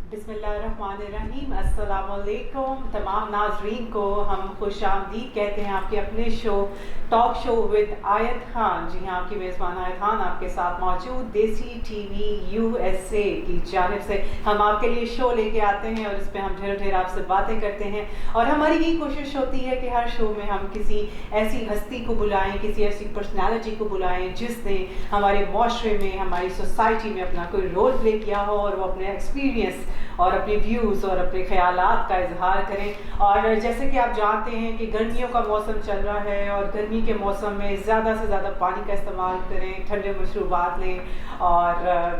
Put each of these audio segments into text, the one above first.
बिस्मिल्लाहिर्रहमानिर्रहीम। अस्सलामुअलैकुम तमाम नाजरीन को हम खुश आमदीद कहते हैं आपके अपने शो टॉक शो विद आयत खान। जी हाँ, आपकी मेज़बान आयत खान आपके साथ मौजूद। देसी टीवी USA की जानिब से हम आपके लिए शो लेके आते हैं और इस पर हम ढेर आपसे बातें करते हैं। और हमारी ये कोशिश होती है कि हर शो में हम किसी ऐसी हस्ती को बुलाएं, किसी ऐसी पर्सनालिटी को बुलाएं जिसने हमारे माशरे में, हमारी सोसाइटी में अपना कोई रोल प्ले किया हो और वो अपने एक्सपीरियंस और अपने व्यूज़ और अपने ख़यालात का इजहार करें। और जैसे कि आप जानते हैं कि गर्मियों का मौसम चल रहा है और गर्मी के मौसम में ज़्यादा से ज़्यादा पानी का इस्तेमाल करें, ठंडे मशरूबात लें और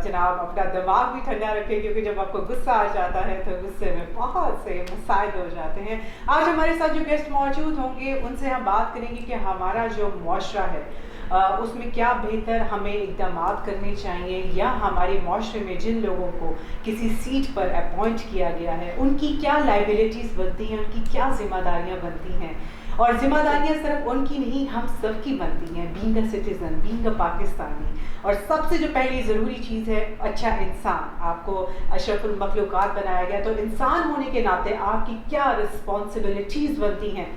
जनाब अपना दिमाग भी ठंडा रखें, क्योंकि जब आपको गुस्सा आ जाता है तो गुस्से में बहुत से मसाइल हो जाते हैं। आज हमारे साथ जो गेस्ट मौजूद होंगे उनसे हम बात करेंगे कि हमारा जो मुआशरा है उसमें क्या बेहतर हमें इक़दामात करने चाहिए, या हमारे माशरे में जिन लोगों को किसी सीट पर अपॉइंट किया गया है उनकी क्या लाइबिलिटीज़ बनती हैं, उनकी क्या ज़िम्मेदारियाँ बनती हैं। और ज़िम्मेदारियाँ सिर्फ उनकी नहीं, हम सब की बनती हैं, being a citizen, being a Pakistani. और सबसे जो पहली ज़रूरी चीज़ है अच्छा इंसान। आपको अशरफुल मखलूक़ात बनाया गया, तो इंसान होने के नाते आपकी क्या रिस्पॉन्सिबिलिटीज़ बनती हैं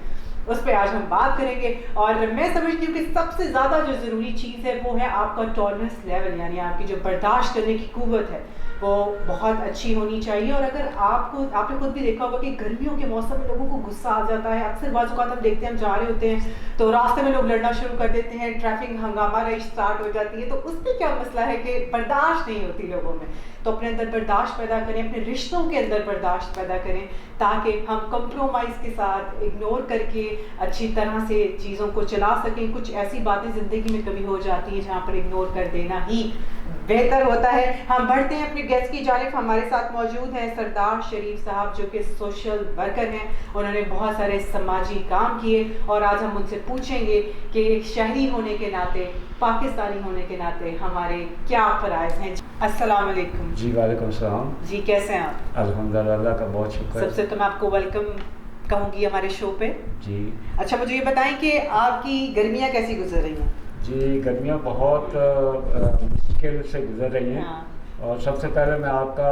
उस पर आज हम बात करेंगे। और मैं समझती हूँ कि सबसे ज़्यादा जो ज़रूरी चीज़ है वो है आपका टॉलरेंस लेवल, यानी आपकी जो बर्दाश्त करने की क़ुव्वत है वो बहुत अच्छी होनी चाहिए। और अगर आपने खुद भी देखा होगा कि गर्मियों के मौसम में लोगों को गुस्सा आ जाता है। अक्सर बाज़ औक़ात हम देखते हैं, हम जा रहे होते हैं तो रास्ते में लोग लड़ना शुरू कर देते हैं, ट्रैफिक हंगामा रही स्टार्ट हो जाती है। तो उसमें क्या मसला है कि बर्दाश्त नहीं होती लोगों में। तो अपने अंदर बर्दाश्त पैदा करें, अपने रिश्तों के अंदर बर्दाश्त पैदा करें, ताकि हम कंप्रोमाइज़ के साथ इग्नोर करके अच्छी तरह से चीज़ों को चला सकें। कुछ ऐसी बातें ज़िंदगी में कभी हो जाती हैं जहाँ पर इग्नोर कर देना ही बेहतर होता है। हम बढ़ते हैं अपने गेस्ट की जानिब। हमारे साथ मौजूद हैं सरदार शरीफ साहब, जो कि सोशल वर्कर हैं। उन्होंने बहुत सारे समाजी काम किए और आज हम उनसे पूछेंगे कि शहरी होने के नाते, पाकिस्तानी होने के नाते हमारे क्या फ़राइज़ हैं। अस्सलाम वालेकुम। जी वालेकुम सलाम। जी, कैसे हैं आप? अल्हम्दुलिल्लाह का बहुत शुक्र। सबसे तो मैं आपको वेलकम कहूँगी हमारे शो पे। जी अच्छा, मुझे ये बताएं कि आपकी गर्मियाँ कैसी गुजर रही हैं? जी, गर्मियाँ बहुत मुश्किल से गुजर रही हैं। हाँ। और सबसे पहले मैं आपका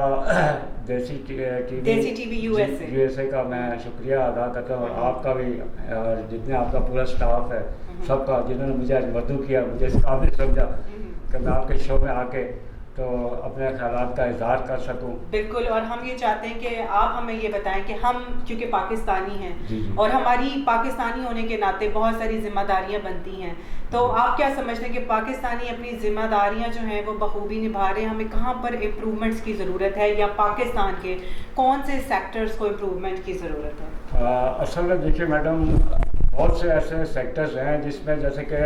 देसी टीवी USA का मैं शुक्रिया अदा करता हूँ, और आपका भी, और जितने आपका पूरा स्टाफ है सबका, जिन्होंने मुझे आज मदद किया, मुझे इस काबिल समझा कि मैं आपके शो में आके तो अपने ख़यालात का इज़हार कर सकूं। बिल्कुल। और हम ये चाहते हैं कि आप हमें ये बताएं कि हम क्योंकि पाकिस्तानी हैं, जी जी। और हमारी पाकिस्तानी होने के नाते बहुत सारी जिम्मेदारियां बनती हैं, तो आप क्या समझते हैं कि पाकिस्तानी अपनी जिम्मेदारियां जो हैं वो बखूबी निभा रहे हैं? हमें कहाँ पर इम्प्रूवमेंट्स की ज़रूरत है, या पाकिस्तान के कौन से सेक्टर्स को इम्प्रूवमेंट की ज़रूरत है? असल में देखिए मैडम, बहुत से ऐसे सेक्टर्स हैं जिसमें जैसे कि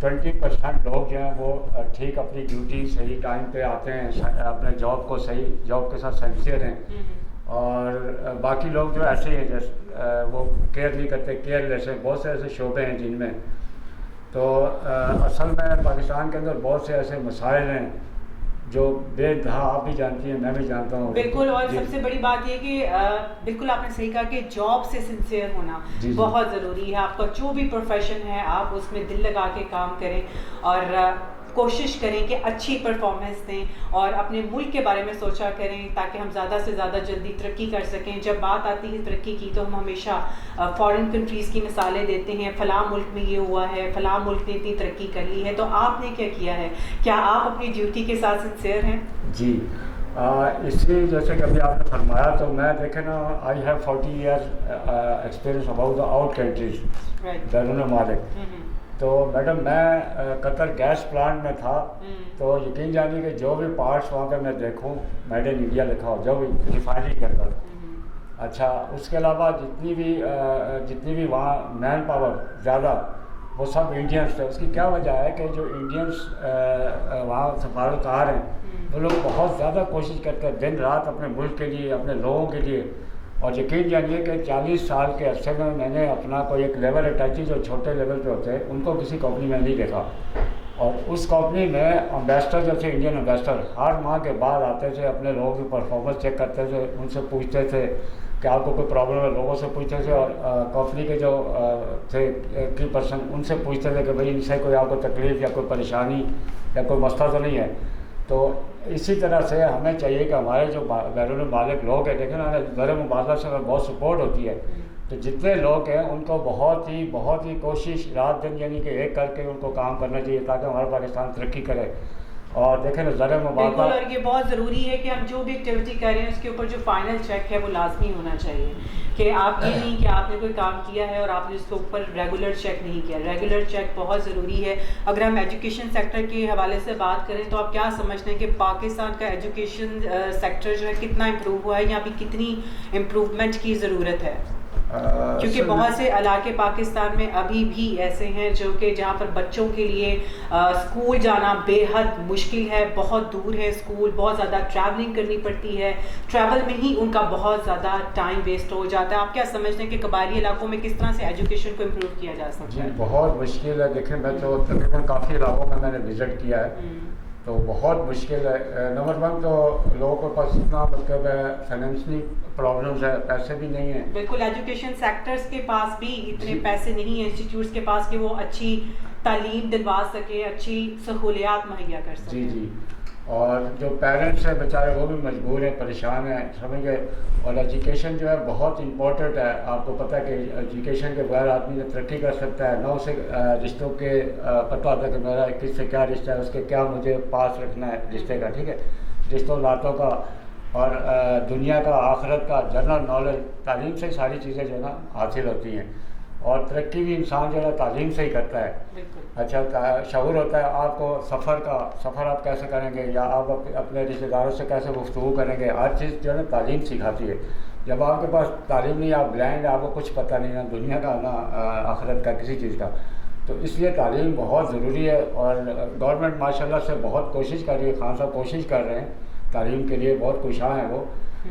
20% लोग जो हैं वो ठीक अपनी ड्यूटी सही टाइम पे आते हैं, अपने जॉब को सही, जॉब के साथ सिंसियर हैं। और बाकी लोग जो ऐसे हैं जैसे वो केयर नहीं करते, केयरलेस हैं। बहुत से ऐसे शोबे हैं जिनमें तो असल में पाकिस्तान के अंदर बहुत से ऐसे मसाइल हैं जो बेदहा, आप भी जानती हैं, मैं भी जानता हूँ। बिल्कुल। और सबसे बड़ी बात ये कि बिल्कुल आपने सही कहा कि जॉब से सिंसियर होना जी बहुत ज़रूरी है। आपका जो भी प्रोफेशन है आप उसमें दिल लगा के काम करें और कोशिश करें कि अच्छी परफॉर्मेंस दें और अपने मुल्क के बारे में सोचा करें, ताकि हम ज़्यादा से ज़्यादा जल्दी तरक्की कर सकें। जब बात आती है तरक्की की तो हम हमेशा फ़ॉरेन कंट्रीज़ की मिसालें देते हैं, फ़लाँ मुल्क में ये हुआ है, फ़लाँ मुल्क ने इतनी तरक्की कर ली है। तो आपने क्या किया है? क्या आप अपनी ड्यूटी के साथ सिंसियर हैं? जी, इसलिए जैसे कि अभी आपने फरमाया, तो मैं देखे ना, I have 40 years experience about the out countries, बैरून मालिक। तो मैडम मैं कतर गैस प्लांट में था, तो यकीन जानिए कि जो भी पार्ट्स वहाँ पे मैं देखूँ मेड इन इंडिया लिखा हो, जो भी रिफाइनरी के अंदर। अच्छा, उसके अलावा जितनी भी वहाँ मैन पावर ज़्यादा, वो सब इंडियंस थे। उसकी क्या वजह है कि जो इंडियंस वहाँ सफारतकार हैं, वो लोग बहुत ज़्यादा कोशिश करते हैं दिन रात अपने मुल्क के लिए, अपने लोगों के लिए। और यकीन जानिए कि 40 साल के अरसे में मैंने अपना कोई एक लेवल अटैची, जो छोटे लेवल पे होते हैं, उनको किसी कंपनी में नहीं देखा। और उस कंपनी में एम्बेसडर जो थे, इंडियन एम्बेसडर, हर माह के बाद आते थे, अपने लोगों की परफॉर्मेंस चेक करते थे, उनसे पूछते थे कि आपको कोई प्रॉब्लम है, लोगों से पूछते थे। और कंपनी के जो थे की पर्सन, उनसे पूछते थे कि भाई इनसे कोई आपको तकलीफ़ या कोई परेशानी या कोई मसला तो नहीं है। तो इसी तरह से हमें चाहिए कि हमारे जो बैरून मालिक लोग हैं, देखें ना, ज़र मुबादला से हमें बहुत सपोर्ट होती है। तो जितने लोग हैं उनको बहुत ही कोशिश रात दिन यानी कि एक करके उनको काम करना चाहिए ताकि हमारा पाकिस्तान तरक्की करे। और देखें ना ज़र मुबादला, और ये बहुत ज़रूरी है कि हम जो भी एक्टिविटी कर रहे हैं उसके ऊपर जो फाइनल चेक है वो लाजमी होना चाहिए कि आप ये नहीं कि आपने कोई काम किया है और आपने उसके ऊपर रेगुलर चेक नहीं किया। रेगुलर चेक बहुत ज़रूरी है। अगर हम एजुकेशन सेक्टर के हवाले से बात करें तो आप क्या समझते हैं कि पाकिस्तान का एजुकेशन सेक्टर जो है कितना इम्प्रूव हुआ है या अभी कितनी इम्प्रूवमेंट की ज़रूरत है? क्योंकि बहुत से इलाके पाकिस्तान में अभी भी ऐसे हैं जो कि जहाँ पर बच्चों के लिए स्कूल जाना बेहद मुश्किल है, बहुत दूर है स्कूल, बहुत ज़्यादा ट्रैवलिंग करनी पड़ती है, ट्रैवल में ही उनका बहुत ज़्यादा टाइम वेस्ट हो जाता है। आप क्या समझते हैं कि कबायली इलाकों में किस तरह से एजुकेशन को इम्प्रूव किया जा सकता है? बहुत मुश्किल है। देखें, मैं तो तकरीबन काफ़ी इलाकों में मैंने विज़िट किया है, तो बहुत मुश्किल है। नंबर वन तो लोगों के पास इतना मतलब फाइनेंशियली प्रॉब्लम्स है, पैसे भी नहीं है। बिल्कुल, एजुकेशन सेक्टर्स के पास भी इतने पैसे नहीं है, इंस्टीट्यूट्स के पास कि वो अच्छी तालीम दिलवा सके, अच्छी सहूलियात मुहैया कर सके। जी। और जो पेरेंट्स हैं बेचारे वो भी मजबूर हैं, परेशान हैं, समझे। और एजुकेशन जो है बहुत इम्पोर्टेंट है। आपको पता है कि एजुकेशन के बगैर आदमी ने तरक्की कर सकता है। ना उसे रिश्तों के पता होता है कि मेरा किससे क्या रिश्ता है, उसके क्या मुझे पास रखना है रिश्ते का, ठीक है, रिश्तों नातों का और दुनिया का, आखिरत का जनरल नॉलेज। तालीम से सारी चीज़ें जो है ना हासिल होती हैं। और तरक्की भी इंसान जो है तालीम से ही करता है। अच्छा शऊर होता है आपको सफ़र आप कैसे करेंगे या आप अपने रिश्तेदारों से कैसे गुफ्तगू करेंगे, हर चीज़ जो है ना तालीम सिखाती है। जब आपके पास तालीम नहीं, आप ब्लाइंड, आपको कुछ पता नहीं ना दुनिया का ना आखिरत का किसी चीज़ का, तो इसलिए तालीम बहुत ज़रूरी है। और गवर्नमेंट माशाल्लाह से बहुत कोशिश कर रही है, खान साहब कोशिश कर रहे हैं तालीम के लिए, बहुत खुशां हैं वो,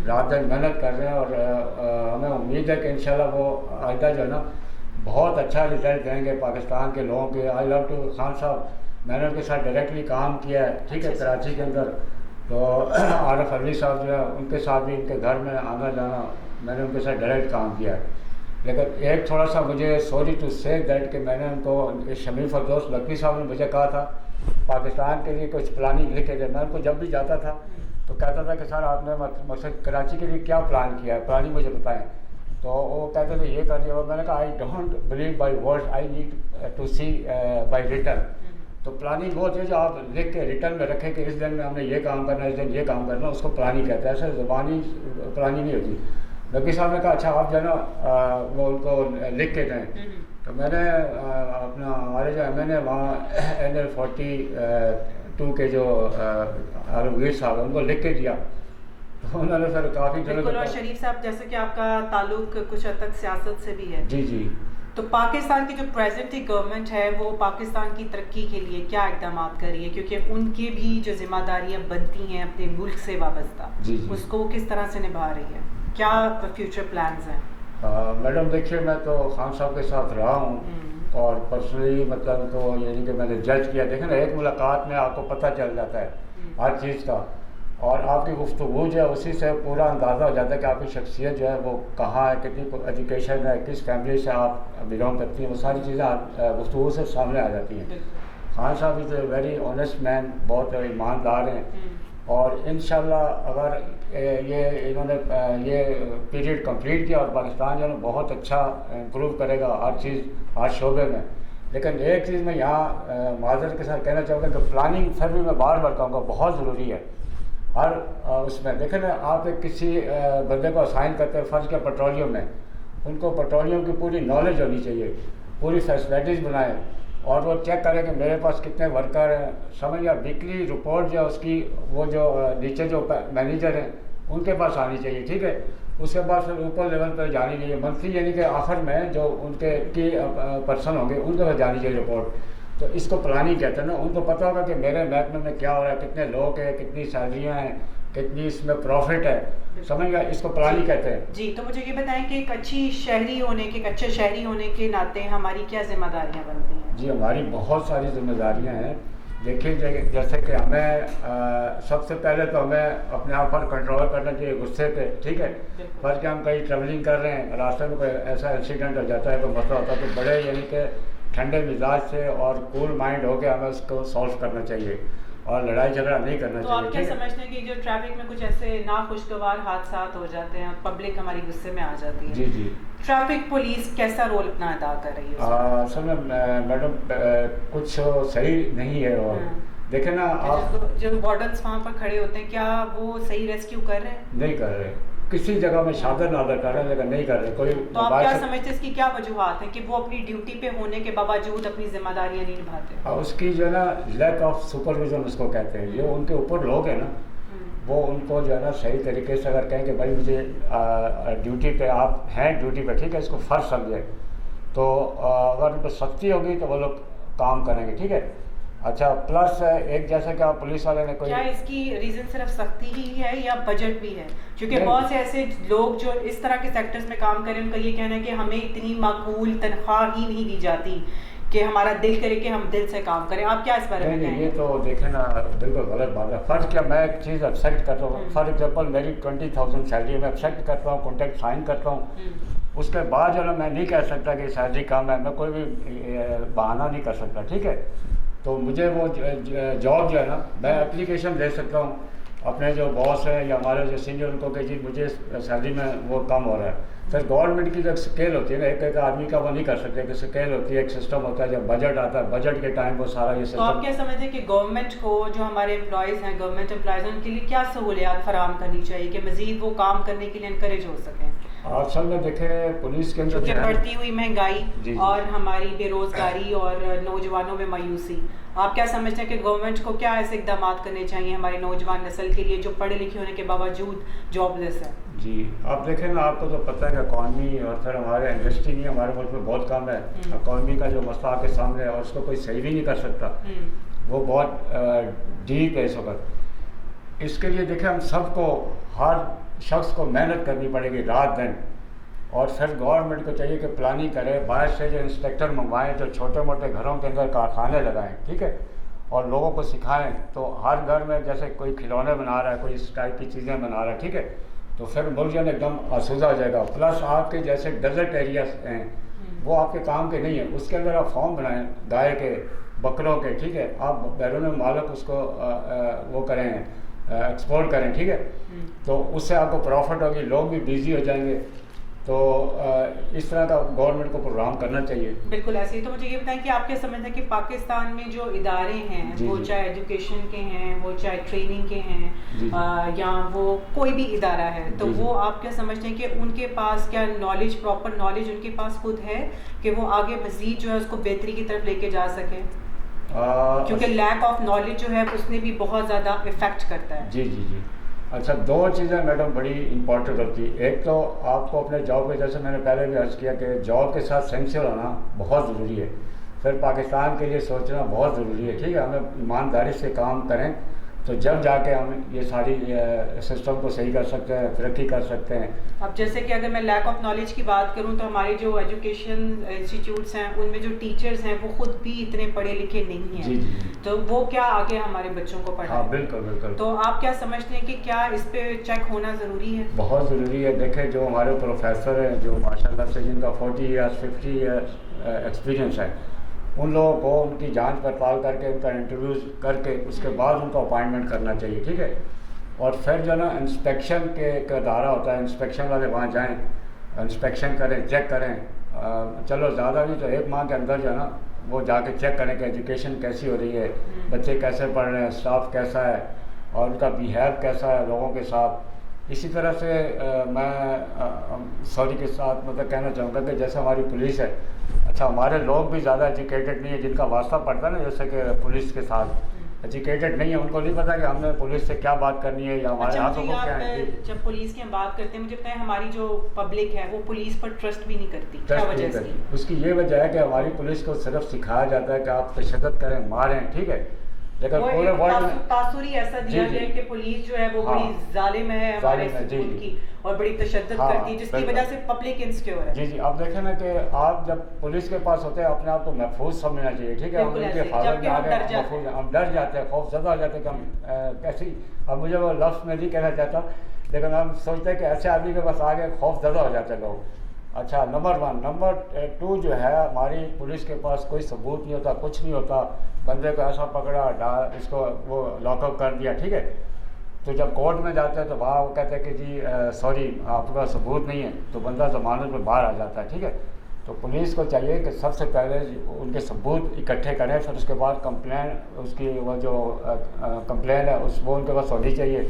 रात दिन मेहनत कर रहे हैं। और हमें उम्मीद है कि इंशाल्लाह वो आइंदा जो है ना बहुत अच्छा रिजल्ट देंगे पाकिस्तान के लोगों के। आई लव टू खान साहब, मैंने उनके साथ डायरेक्टली काम किया है, ठीक है, कराची के अंदर। तो आरफ अली साहब जो है उनके साथ भी उनके घर में आना जाना मैंने उनके साथ डायरेक्ट काम किया है। लेकिन एक थोड़ा सा मुझे सॉरी टू से दैट कि मैंने उनको शमीर फरदौस लकी साहब ने मुझे कहा था पाकिस्तान के लिए कुछ प्लानिंग लिख के दे। मैं उनको जब भी जाता था तो कहता था कि सर आपने मकसद कराची के लिए क्या प्लान किया है, प्लानिंग मुझे बताएं। तो वो कहते थे ये कर दिया। और मैंने कहा I don't believe by words, I need to see by return. तो प्लानिंग वो है जो आप लिख के रिटर्न में रखें कि इस दिन में हमने ये काम करना है, इस दिन ये काम करना, उसको प्लानिंग कहते हैं। ऐसे ज़बानी प्लानिंग नहीं होती। लकी साहब ने कहा अच्छा आप जो है ना वो उनको लिख के दें। तो मैंने अपना हमारे जो मैंने वहाँ NL42 के जो आलमगीर साहब उनको लिख के दिया। तो उन्होंने सर काफ़ी बिल्कुल। और शरीफ साहब जैसे कि आपका ताल्लुक कुछ हद तक सियासत से भी है। जी। तो पाकिस्तान की जो प्रेजेंट गवर्नमेंट है वो पाकिस्तान की तरक्की के लिए क्या इकदाम कर रही है, क्योंकि उनकी भी जो जिम्मेदारियां बनती हैं अपने मुल्क से वाबस्ता, उसको किस तरह से निभा रही है, क्या फ्यूचर प्लान्स हैं? मैडम देखिए, मैं तो खान साहब के साथ रहा हूँ और पर्सनली मतलब तो यानी कि मैंने जज किया। देखें ना, एक मुलाकात में आपको पता चल जाता है हर चीज़ का, और आपकी गुफ्तगू जो है उसी से पूरा अंदाज़ा हो जाता है कि आपकी शख्सियत जो है वो कहाँ है, कितनी एजुकेशन है, किस फैमिली से आप बिलोंग करती हैं, वो सारी चीज़ें गुफ्तगू से सामने आ जाती हैं। खान साहब is a very honest man, बहुत ईमानदार हैं। और इंशाल्लाह अगर ये इन्होंने ये पीरियड कंप्लीट किया और पाकिस्तान जो है बहुत अच्छा इम्प्रूव करेगा हर चीज़, हर शोबे में। लेकिन एक चीज़ मैं यहाँ माजरत के साथ कहना चाहूँगा कि प्लानिंग फिर भी मैं बार बार कहूँगा बहुत ज़रूरी है। हर उसमें देखें ना, आप एक किसी बंदे को असाइन करते हैं फ़र्ज़ के पेट्रोलियम में, उनको पेट्रोलियम की पूरी नॉलेज होनी चाहिए, पूरी फैसिलिटीज़ बनाएं और वो चेक करें कि मेरे पास कितने वर्कर हैं, समझ या वीकली रिपोर्ट जो उसकी वो जो नीचे जो मैनेजर हैं उनके पास आनी चाहिए, ठीक है। उसके बाद फिर ऊपर लेवल पर जानी चाहिए मंथली, यानी कि आखिर में जो उनके की पर्सन होंगे उनके पास जानी चाहिए रिपोर्ट। तो इसको प्लानिंग कहते हैं ना, उनको पता होगा कि मेरे महकमे में क्या हो रहा है, कितने लोग हैं, कितनी सैलरियाँ हैं, कितनी इसमें प्रॉफिट है, समझ गया, इसको प्लानिंग कहते हैं। जी, तो मुझे ये बताएं कि एक अच्छे शहरी होने के नाते हमारी क्या जिम्मेदारियां बनती हैं? जी, हमारी बहुत सारी जिम्मेदारियां हैं। देखिए जैसे कि हमें सबसे पहले तो हमें अपने आप पर कंट्रोल करना चाहिए गुस्से पे, ठीक है। पर कि हम कहीं ट्रैवलिंग कर रहे हैं, रास्ते में कोई ऐसा इंसिडेंट हो जाता है, कोई मसला होता है, तो बड़े यानी कि ठंडे मिजाज से और कूल माइंड होकर हमें उसको सॉल्व करना चाहिए। और लड़ाई झगड़ा नहीं करना तो चाहिए। आप क्या समझते हैं कि जो ट्रैफिक में कुछ ऐसे नाखुशगवार हादसा हो जाते हैं, पब्लिक हमारी गुस्से में आ जाती है, जी जी, ट्रैफिक पुलिस कैसा रोल अपना अदा कर रही है? असल में मैडम कुछ सही नहीं है। और देखे ना आप जो वार्डन्स वहाँ पर खड़े होते हैं, क्या वो सही रेस्क्यू कर रहे हैं? नहीं कर रहे, किसी जगह में शादर नादर कर रहे हैं लेकिन नहीं कर रहे कोई। तो आप क्या समझते हैं इसकी क्या वजूहत है कि वो अपनी ड्यूटी पे होने के बावजूद अपनी जिम्मेदारियां नहीं निभाते? उसकी जो है ना लैक ऑफ सुपरविजन उसको कहते हैं। जो उनके ऊपर लोग हैं ना, वो उनको जो है ना सही तरीके से अगर कहें कि भाई मुझे ड्यूटी पे आप हैं, ड्यूटी पे ठीक है, इसको फ़र्ज समझे, तो अगर उन पर सख्ती होगी तो वो लोग काम करेंगे, ठीक है। अच्छा, प्लस एक जैसे कि आप पुलिस वाले ने कोई, क्या इसकी रीजन सिर्फ सख्ती ही है या बजट भी है? क्योंकि बहुत से ऐसे लोग जो इस तरह के सेक्टर्स में काम करें, उनका ये कहना है कि हमें इतनी माकूल तनख्वाह ही नहीं दी जाती कि हमारा दिल करे कि हम दिल से काम करें। आप क्या इस बारे में कहेंगे? ये तो देखें ना, बिल्कुल गलत बात है। फ़र्ज क्या, मैं एक चीज़ एक्सेप्ट करता हूँ, फॉर एग्जांपल मेरी 20,000 सैलरी, मैं एक्सेप्ट करता हूँ, कॉन्ट्रैक्ट साइन करता हूँ, उसके बाद जो है मैं नहीं कह सकता कि सैलरी कम है, मैं कोई भी बहाना नहीं कर सकता, ठीक है। तो मुझे वो जॉब जो है ना, मैं एप्लीकेशन दे सकता हूँ अपने जो बॉस है या हमारे जो सीनियर, उनको कि जी मुझे सैलरी में वो कम हो रहा है। फिर गवर्नमेंट की जो स्केल होती है ना, एक एक आदमी का वो नहीं कर सकते, कि स्केल होती है, एक सिस्टम होता है, जब बजट आता है, बजट के टाइम वो सारा ये सिस्टम। तो आप क्या समझते हैं कि गवर्नमेंट को, जो हमारे एम्प्लॉयज़ हैं, गवर्नमेंट एम्प्लॉयज़ हैं, उनके लिए क्या सहूलियात फराहम करनी चाहिए कि मज़ीद वो काम करने के लिए इनकरेज हो सकें? असल में देखें पुलिस के अंदर क्योंकि बढ़ती हुई महंगाई और हमारी बेरोजगारी और नौजवानों में मायूसी, आप क्या समझते हैं कि गवर्नमेंट को क्या ऐसे इकदाम करने चाहिए हमारी नौजवान नस्ल के लिए जो पढ़े लिखे होने के बावजूद जॉबलेस है? जी, आप देखें ना, आपको तो पता है कि इकॉनमी और फिर हमारे इंडस्ट्री नहीं, हमारे मुल्क में बहुत कम है। इकॉनमी का जो मसला आपके सामने है और उसको कोई सही भी नहीं कर सकता, वो बहुत डीप है इस वक्त। इसके लिए देखें, हम सबको, हर शख्स को मेहनत करनी पड़ेगी रात दिन, और फिर गवर्नमेंट को चाहिए कि प्लानिंग करे, बाहर से जो इंस्पेक्टर मंगवाएं, जो छोटे मोटे घरों के अंदर कारखाने लगाएं, ठीक है, और लोगों को सिखाएं। तो हर घर में जैसे कोई खिलौने बना रहा है, कोई इस टाइप की चीज़ें बना रहा है, ठीक है, तो फिर मुल्क जो है एकदम आसूदा हो जाएगा। प्लस आपके जैसे डेजर्ट एरियाज हैं, वो आपके काम के नहीं है, उसके अंदर आप फॉर्म बनाएं गाय के, बकरों के, ठीक है, आप बैरून मालक उसको वो करें, एक्सपोर्ट करें, ठीक है, तो उससे आपको प्रॉफिट होगी, लोग भी बिजी हो जाएंगे। तो इस तरह का गवर्नमेंट को प्रोग्राम करना चाहिए। बिल्कुल ऐसे ही। तो मुझे ये बताएं कि आप क्या समझते हैं कि पाकिस्तान में जो इदारे हैं, वो चाहे एजुकेशन के हैं, वो चाहे ट्रेनिंग के हैं, या वो कोई भी इदारा है, तो वो आप क्या समझते हैं कि उनके पास क्या नॉलेज, प्रॉपर नॉलेज उनके पास खुद है कि वो आगे मजीद जो है उसको बेहतरी की तरफ लेके जा सकें? क्योंकि लैक ऑफ नॉलेज जो है उसने भी बहुत ज़्यादा इफेक्ट करता है। जी जी जी। अच्छा, दो चीज़ें मैडम बड़ी इंपॉर्टेंट होती है। एक तो आपको अपने जॉब के, जैसे मैंने पहले भी अर्ज़ किया कि जॉब के साथ सिंसियर होना बहुत ज़रूरी है। फिर पाकिस्तान के लिए सोचना बहुत ज़रूरी है, ठीक है, हमें ईमानदारी से काम करें, तो जब जाके हम ये सारी सिस्टम को सही कर सकते हैं, तरक्की कर सकते हैं। अब जैसे कि अगर मैं लैक ऑफ नॉलेज की बात करूं, तो हमारे जो एजुकेशन इंस्टीट्यूट्स हैं, उनमें जो टीचर्स हैं वो खुद भी इतने पढ़े लिखे नहीं हैं। जी जी। तो वो क्या आगे हमारे बच्चों को पढ़ाएं? हाँ, बिल्कुल बिल्कुल। तो आप क्या समझते हैं कि क्या इस पे चेक होना ज़रूरी है? बहुत ज़रूरी है। देखें, जो हमारे प्रोफेसर हैं, जो माशाल्लाह से जिनका 40 ईयर्स 50 ईयर्स एक्सपीरियंस है, उन लोगों को उनकी जांच पड़ताल करके, उनका इंटरव्यूज़ करके, उसके बाद उनको अपॉइंटमेंट करना चाहिए, ठीक है। और फिर जो ना इंस्पेक्शन के एक अदारा होता है, इंस्पेक्शन वाले वहाँ जाएं, इंस्पेक्शन करें, चेक करें, चलो ज़्यादा नहीं तो 1 माह के अंदर जो है ना वो जाके चेक करें कि एजुकेशन कैसी हो रही है, बच्चे कैसे पढ़ रहे हैं, स्टाफ कैसा है और उनका बिहेव कैसा है लोगों के साथ। इसी तरह से मैं सॉरी के साथ मतलब कहना चाहूँगा कि जैसे हमारी पुलिस है, अच्छा हमारे लोग भी ज़्यादा एजुकेटेड नहीं है, जिनका वास्ता पड़ता है ना, जैसे कि पुलिस के साथ एजुकेटेड नहीं है, उनको नहीं पता कि हमने पुलिस से क्या बात करनी है या हमारे हाथों को क्या है। जब पुलिस की हम बात करते हैं, मुझे पता है हमारी जो पब्लिक है वो पुलिस पर ट्रस्ट भी नहीं करती, क्या वजह से? उसकी ये वजह है कि हमारी पुलिस को सिर्फ सिखाया जाता है कि आप तशद्दुद करें, मारें, ठीक है, लेकिन पूरे वर्ल्ड में तासुरी ऐसा दिया गया कि पुलिस जो है वो बड़ी जालिम है हमारे सुकून की और बड़ी तशद्दुद करती है, जिसकी वजह से पब्लिक इनसिक्योर है। जी जी। आप देखें ना कि आप जब पुलिस के पास होते हैं, अपने आप को महफूज समझना चाहिए, ठीक है, हम उनके फादर में आ गए, हम डर जाते हैं, खौफजदा हो जाते हैं कि हम कैसी, अब मुझे वो लफ्ज़ में नहीं कहना चाहता, लेकिन हम सोचते हैं कि ऐसे आदमी के पास आ गए खौफजदा हो जाते हैं लोग। अच्छा, नंबर 1। नंबर 2 जो है, हमारी पुलिस के पास कोई सबूत नहीं होता, कुछ नहीं होता। बंदे को ऐसा पकड़ा, इसको वो लॉकअप कर दिया, ठीक है। तो जब कोर्ट में जाते हैं तो वहाँ वो कहते हैं कि जी सॉरी आपके पास सबूत नहीं है, तो बंदा ज़मानत में बाहर आ जाता है, ठीक है। तो पुलिस को चाहिए कि सबसे पहले उनके सबूत इकट्ठे करें, फिर उसके बाद कंप्लेन, उसकी वो जो कंप्लेन है वो उनके पास होनी चाहिए,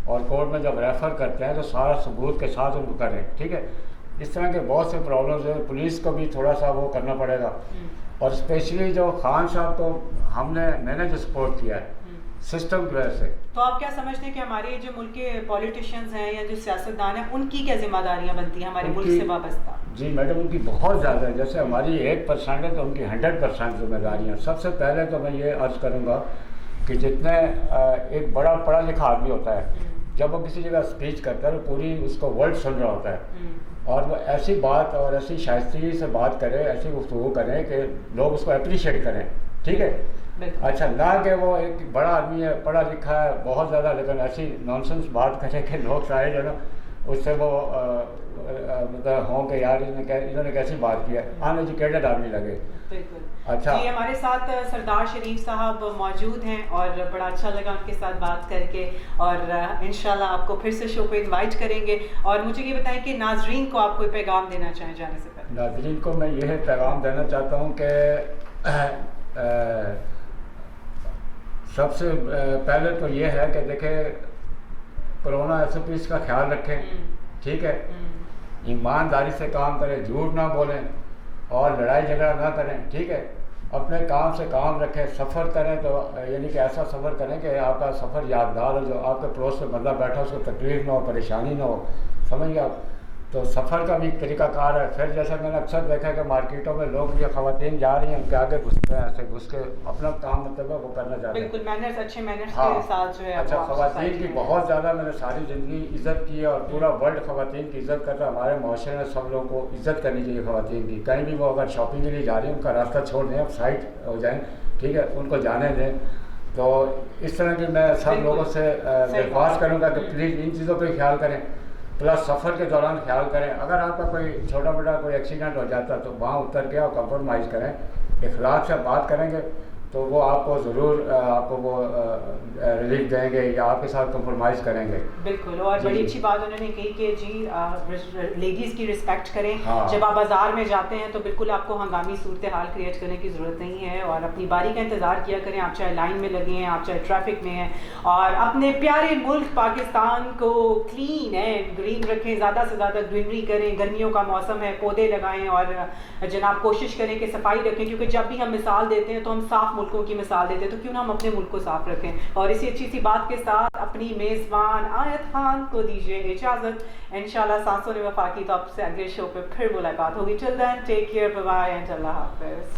और कोर्ट में जब रेफ़र करते हैं तो सारा सबूत के साथ उनको करें, ठीक है। इस तरह के बहुत से प्रॉब्लम्स हैं, पुलिस को भी थोड़ा सा वो करना पड़ेगा। और स्पेशली जो खान साहब को मैंने जो सपोर्ट किया है सिस्टम की वजह से। तो आप क्या समझते हैं कि हमारे जो मुल्क के पॉलिटिशियंस हैं या जो सियासतदान हैं, उनकी क्या जिम्मेदारियां बनती हैं हमारे मुल्क से वाबस्ता? जी मैडम, उनकी बहुत ज़्यादा है। जैसे हमारी 1% है तो उनकी 100% जिम्मेदारियाँ। सबसे पहले तो मैं ये अर्ज़ करूँगा कि जितने एक बड़ा पढ़ा लिखा आदमी होता है, जब वो किसी जगह स्पीच करता है तो पूरी उसको वर्ल्ड सुन रहा होता है, और वो ऐसी बात और ऐसी शाइस्ती से बात करे, ऐसी गुफ्तगू करें कि लोग उसको अप्रिशिएट करें, ठीक है। अच्छा, ना कि वो एक बड़ा आदमी है, पढ़ा लिखा है बहुत ज़्यादा, लेकिन ऐसी नॉनसेंस बात करें कि लोग सारे जो ना उससे वो मतलब हों कि यार इन्होंने कैसी बात की है, अनएजुकेटेड आदमी लगे। बिल्कुल। अच्छा जी, हमारे साथ सरदार शरीफ साहब मौजूद हैं और बड़ा अच्छा लगा उनके साथ बात करके, और इंशाल्लाह आपको फिर से शो पे इनवाइट करेंगे। और मुझे ये बताएं कि नाजरीन को आप कोई पैगाम देना चाहें जाने से पहले? नाजरीन को मैं यह पैगाम देना चाहता हूँ कि सबसे पहले तो ये है कि देखें, कोरोना SOPs का ख्याल रखें, ठीक है। ईमानदारी से काम करें, झूठ ना बोलें और लड़ाई झगड़ा ना करें, ठीक है। अपने काम से काम रखें। सफ़र करें तो यानी कि ऐसा सफ़र करें कि आपका सफ़र यादगार हो, जो आपके पड़ोस में बंदा बैठा उसको तकलीफ़ ना हो, परेशानी ना हो, समझ गए आप। तो सफ़र का भी एक तरीक़ाकार है। फिर जैसे मैंने अक्सर देखा है कि मार्केटों में लोग, ये ख़वातीन जा रही हैं, उनके आगे घुसते हैं, ऐसे घुस के अपना काम मतलब है वो करना चाहते हैं। बिल्कुल, मैनर्स, अच्छे मैनर्स हाँ, के साथ जो है। अच्छा, ख़वातीन की बहुत ज़्यादा मैंने सारी ज़िंदगी इज़्ज़त की है, और पूरा वर्ल्ड ख़वातीन की इज़्ज़त करता है। हमारे माशरे में सब लोगों को इज़्ज़त करनी चाहिए ख़वातीन की। कहीं भी वो अगर शॉपिंग के लिए जा रही हैं, उनका रास्ता छोड़ दें, अब साइड हो जाएँ, ठीक है, उनको जाने दें। तो इस तरह की मैं सब लोगों से दरख्वास्त करूँगा कि प्लीज़ इन चीज़ों पर ख्याल करें, प्लस सफ़र के दौरान ख्याल करें। अगर आपका कोई छोटा मोटा कोई एक्सीडेंट हो जाता है तो वहाँ उतर के और कंप्रोमाइज़ करें, इखलाक से बात करेंगे तो वो आपको ज़रूर आपको वो रिलीफ देंगे या आपके साथ कंप्रोमाइज़ करेंगे। बिल्कुल, और बड़ी अच्छी बात उन्होंने कही कि जी लेडीज़ की रिस्पेक्ट करें। हाँ। जब आप बाज़ार में जाते हैं तो बिल्कुल आपको हंगामी सूरत हाल क्रिएट करने की ज़रूरत नहीं है, और अपनी बारी का इंतज़ार किया करें। आप चाहे लाइन में लगे हैं, आप चाहे ट्रैफिक में हैं, और अपने प्यारे मुल्क पाकिस्तान को क्लीन एंड ग्रीन रखें, ज़्यादा से ज़्यादा ग्रीनरी करें। गर्मियों का मौसम है, पौधे लगाएं, और जनाब कोशिश करें कि सफाई रखें, क्योंकि जब भी हम मिसाल देते हैं तो हम साफ़ मुल्कों की मिसाल देते हैं, तो क्यों ना हम अपने मुल्क को साफ रखें। और इसी अच्छी सी बात के साथ अपनी मेज़बान आयत खान को दीजिए इजाज़त। इंशाल्लाह सांसों ने वफा की तो आपसे अगले शो पे फिर मुलाकात होगी। Till then take care, bye bye and अल्लाह हाफ़िज़।